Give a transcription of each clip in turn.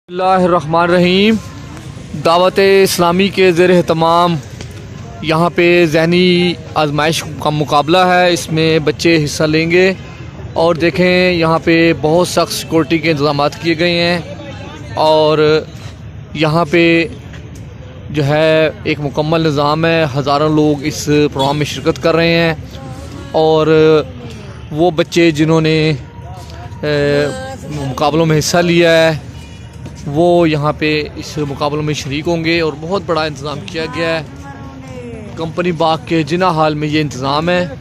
बिस्मिल्लाहिर्रहमानिर्रहीम। दावत इस्लामी के ज़ेर एहतमाम यहाँ पे ज़हनी आजमाइश का मुकाबला है। इसमें बच्चे हिस्सा लेंगे और देखें यहाँ पे बहुत सख्त सिक्योरिटी के इंतज़ाम किए गए हैं और यहाँ पे जो है एक मुकम्मल निज़ाम है। हज़ारों लोग इस प्रोग्राम में शिरकत कर रहे हैं और वो बच्चे जिन्होंने मुकाबलों में हिस्सा लिया है वो यहाँ पे इस मुकाबलों में शरीक होंगे और बहुत बड़ा इंतज़ाम किया गया है। कंपनी बाग के जिना हाल में ये इंतज़ाम है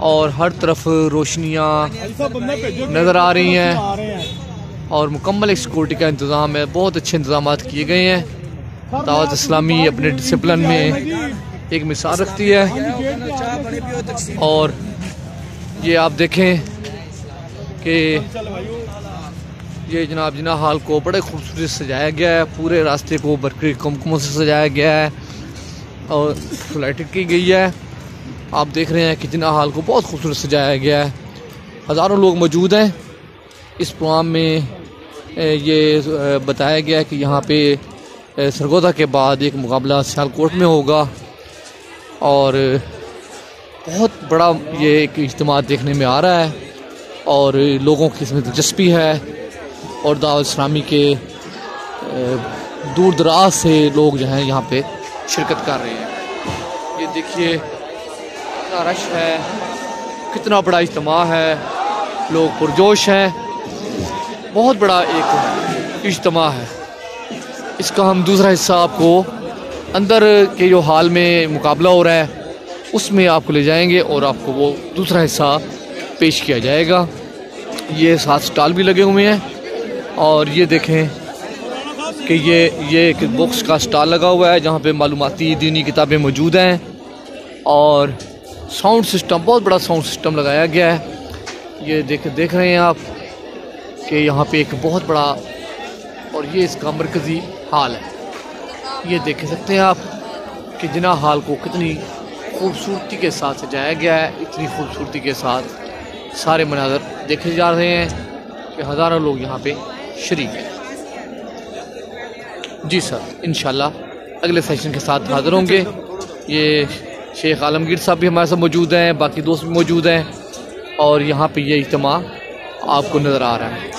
और हर तरफ रोशनियाँ नज़र आ रही हैं और मुकम्मल एक सिक्योरिटी का इंतज़ाम है। बहुत अच्छे इंतज़ाम किए गए हैं। दावत इस्लामी अपने डिसिप्लिन में एक मिसाल रखती है और ये आप देखें कि ये जनाब जिना हाल को बड़े खूबसूरत सजाया गया है। पूरे रास्ते को बरकरी कुमकुमों से सजाया गया है और लाइटिंग की गई है। आप देख रहे हैं कि जिना हाल को बहुत खूबसूरत सजाया गया है। हज़ारों लोग मौजूद हैं इस प्रोग्राम में। ये बताया गया है कि यहाँ पे सरगोदा के बाद एक मुकाबला सियालकोट में होगा और बहुत बड़ा ये एक इज्तिमा देखने में आ रहा है और लोगों की इसमें दिलचस्पी है और दावत इस्लामी के दूर दराज से लोग जो हैं यहाँ पे शिरकत कर रहे हैं। ये देखिए कितना रश है, कितना बड़ा इज्तिमा है, लोग पुरजोश हैं। बहुत बड़ा एक इज्तिमा है। इसका हम दूसरा हिस्सा आपको अंदर के जो हाल में मुकाबला हो रहा है उसमें आपको ले जाएंगे और आपको वो दूसरा हिस्सा पेश किया जाएगा। ये 7 स्टॉल भी लगे हुए हैं और ये देखें कि ये एक बुक्स का स्टॉल लगा हुआ है जहाँ पे मालूमाती दीनी किताबें मौजूद हैं और साउंड सिस्टम, बहुत बड़ा साउंड सिस्टम लगाया गया है। ये देख रहे हैं आप कि यहाँ पे एक बहुत बड़ा और ये इसका मरकज़ी हाल है। ये देख सकते हैं आप कि जिना हाल को कितनी खूबसूरती के साथ सजाया गया है। इतनी खूबसूरती के साथ सारे मनाज़र देखे जा रहे हैं कि हज़ारों लोग यहाँ पे शरीक हैं। जी सर, इंशाल्लाह अगले सेशन के साथ हाज़िर होंगे। ये शेख आलमगीर साहब भी हमारे साथ मौजूद हैं, बाकी दोस्त भी मौजूद हैं और यहाँ पे ये इज्तिमा आपको नज़र आ रहा है।